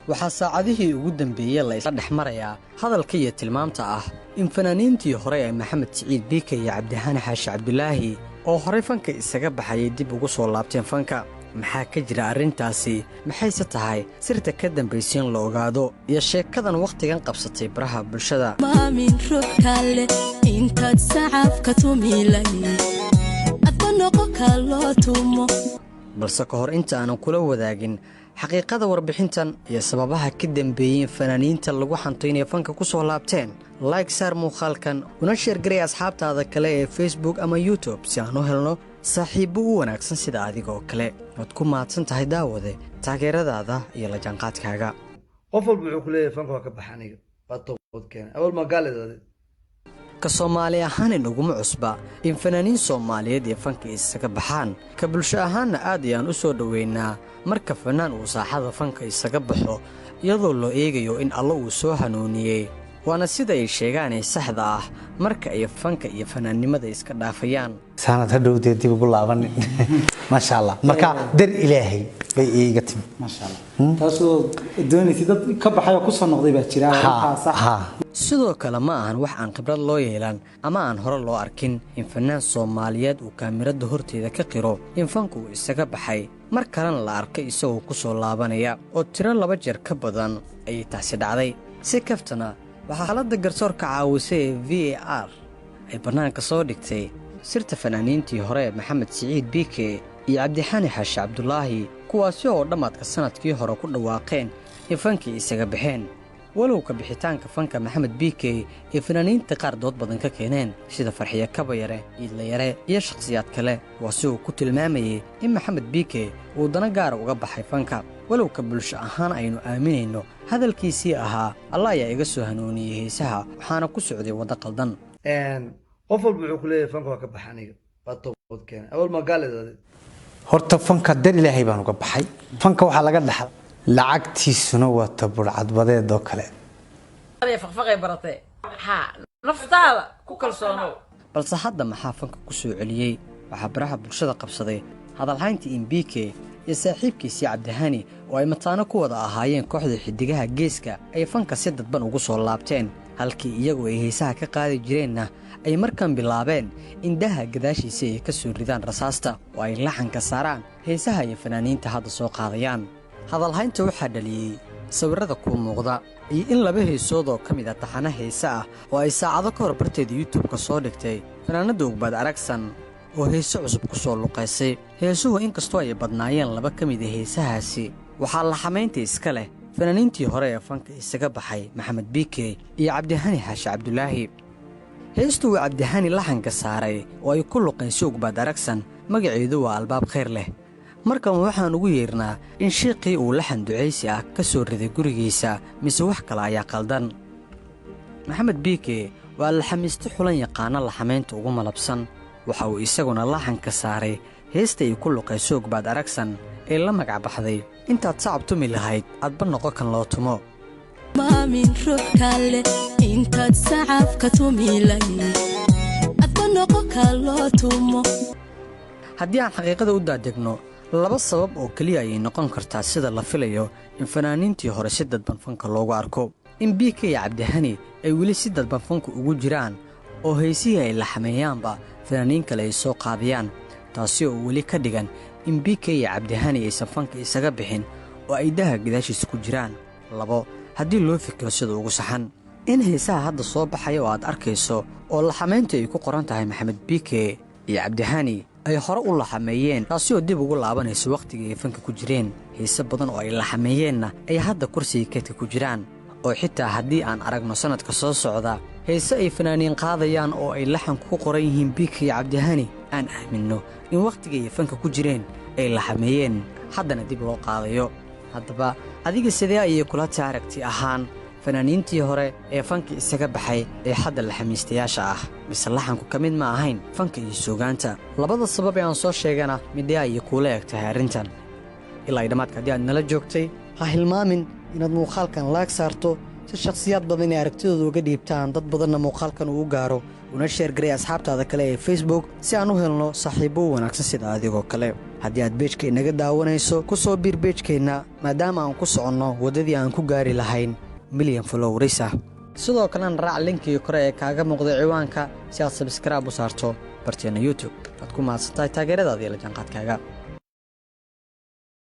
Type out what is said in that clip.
waxaa saacadihii ugu dambeeyay la isla dhexmarayaa hadalka iyo tilmaamta ah in fanaaniintii hore ee Maxamed Siciid Biike iyo Cabdihani Xaashi Cabdulaahi oo hore fanka isaga baxay dib ugu soo laabteen fanka maxaa ka jira arrintaasi maxayse tahay sirta ka dambaysan la ogaado iyo sheekadan waqtigan qabsatay baraha bulshada maamin ruux kale intaad sacafka tumilay adnoqo kalo tumo balse ka hor inta aan kula wadaagin xaqiiqada warbixintan iyo sababaha ka dambeeyay fanaaniinta lagu xanto inay fanka ku soo laabteen like saar muuqaalkan una share garay asxaabtaada kale ee Facebook ama YouTube si aan u helno saaxiibo u wanaagsan sida adiga oo kale wad ku maadsan tahay daawade taageeradaada iyo la jaanqaadkaaga qof walba wuxuu ku leeyahay fanka waa ka baxaniga toobad keenay awal magaalada ka Soomaali ahaan inaguma cusba in fanaaniin Soomaaliyeed ee fanka isaga baxaan ka bulsho ahaan aad ayaan u soo dhaweynaa marka fanaan uu saaxada fanka isaga baxo iyadoo loo eegayo in Allah uu soo hanuuniyay waana sida ay sheegaan ee saxda ah marka ay fanka iyo fanaannimada iska dhaafayaan sanad hadhowdeed dib ugu laaban ma sha Allah marka dar ilaahay bay iiga tim ma sha Allah taasoo doonaysid dad ka baxay oo ku soo noqday baa jira sax sidoo kale ma ahan wax aan khibrad loo yeelan ama aan hore loo arkin in fanaan Soomaaliyeed uu kaamirada horteeda ka qiro in fanku isaga baxay mar kalena la arkay isagoo ku soo laabanaya oo tiro 2 jeer ka badan ay taasi dhacday si kaftana waxa xaaladda garsoorka caawisay VAR ay banaanka soo dhigtay sirta fanaaniintii hore Maxamed Siciid Biike iyo Cabdihani Xaashi Cabdulaahi kuwaasi oo dhamaadka sanadkii hore ku dhawaaqeen in fankii isaga baxeen walow ka bixitaanka fanka Maxamed Biike ee fanaaniinta qaar dood badan ka keeneen sida Farxiye Kabayare Idla Yare iyo shakhsiyaad kale waasoo ku tilmaamayay in Maxamed Biike uu dana gaar uga baxay fanka walow ka bulsho ahaan aynu aaminayno hadalkiisii ahaa Allah ayaa iga soo hanuuniyay heesaha waxaana ku socday wada qaldan qof walba wuxuu ku leeyahay fanka waa ka baxaniga toobad keenay awal magaalada horta fanka dar ilaahay baan uga baxay fanka waxa laga dhaxal lacagtiisuna waa taburcadbadeed oo kale faqfaqay baratay ha naftaada ku kalsoono balse hadda maxaa fanka ku soo celiyay waxa baraha bulshada qabsaday hadalhayntii in Biike iyo saaxiibkiisii Cabdihani oo ay mataano ku wada ahaayeen kooxda xidigaha geeska ay fanka si dadban ugu soo laabteen halkii iyagu ay heesaha ka qaadi jireenna ay markan bilaabeen in daha gadaashiisa ay ka soo ridaan rasaasta oo ay laxanka saaraan heesaha iyo fanaaniinta hadda soo qaadayaan hadalhaynta waxaa dhaliyay sawirada ku muuqda iyo in 2 heesood oo kamid ah taxana heesa ah oo ay saacado ka hor barteeda YouTube-ka soo dhigtay fanaanada Ugbaad Aragsan oo heeso cusub ku soo luqaysay heesuhu inkastoo ay badnaayeen 2 kamid ah heesahaasi waxaa la xamaynta iska leh fanaaniintii hore ee fanka isaga baxay Maxamed Biike iyo Cabdihani Xaashi Cabdulaahi heestu Cabdihani laxanka saaray oo ay ku luqaysay Ugbaad Aragsan magaceedu waa albaab khayr leh markan waxaan ugu yeernaa in sheekii uu laxan duceysi ah ka soo riday gurigiisa mise wax kale ayaa qaldan Maxamed Biike waa la xamiisto xulan yaqaan la xamaynta ugu malabsan waxa uu isaguna laxanka saaray heesta ay ku luqayso Ugbaad Aragsan ee la magac baxday intaad sacab tumi lahayd adba noqo kan loo tumo maamin ruux kale intaad sacafka tumilay adba noqo kalo tumo haddii aan xaqiiqada u daadegno 2 sabab oo kaliya ay noqon kartaa sida la filayo in fanaaniintii hore si dadban fanka loogu arko in Biike iyo Cabdihani ay weli si dadban fanka ugu jiraan oo heesihii ay la xameeyaanba fanaaniin kale ay soo qaadiyaan taasi oo weli ka dhigan in Biike iyo Cabdihani aysan fanka isaga bixin oo ay daha gadaashiisa ku jiraan 2 haddii loo fikiro sida ugu saxan in heesaha hadda soo baxay oo aad arkayso oo la xameynta ay ku qoran tahay Maxamed Biike iyo Cabdihani ay hore u la xameeyeen taasi oo dib ugu laabanayso waqtigii ay fanka ku jireen heeso badan oo ay la xameeyeenna ay hadda kursiga keedka ku jiraan oo xitaa haddii aan aragno sanadka soo socda heeso ay fanaaniin qaadayaan oo ay laxanku ku qoran yihiin Biike iyo Cabdihani aan aaminno in waqtigii ay fanka ku jireen ay la xameeyeen haddana dib loo qaadayo haddaba adiga sidee ayay kula taaragti ahaan fanaaniintii hore ee fanka isaga baxay ee hadda la xamiistayaasha ah mise laxanku ka mid ma ahayn fanka iyo suugaanta 2 sabab ee aan soo sheegana midee ayay kula egtahay arrintan ilaa dhamaadka haddii aad nala joogtay ha hilmaamin inaad muuqaalkan laag saarto si shakhsiyaad badan ay aragtidooda uga dhiibtaan dad badanna muuqaalkan uu gaaro una sheer garay asxaabtaada kale ee Facebook si aan u helno saaxiibo wanaagsan sida adigoo kale haddii aad beejka inaga daawanayso ku soo biir beejkeenna maadaama aan ku soconno waddadii aan ku gaari lahayn milyan followers ah sidoo kalena raac linkii kore ee kaaga muuqday ciwaanka si aad sabskraib u saarto barteena youtube waad ku mahadsantahay taageeradaada iyo la jaanqaadkaaga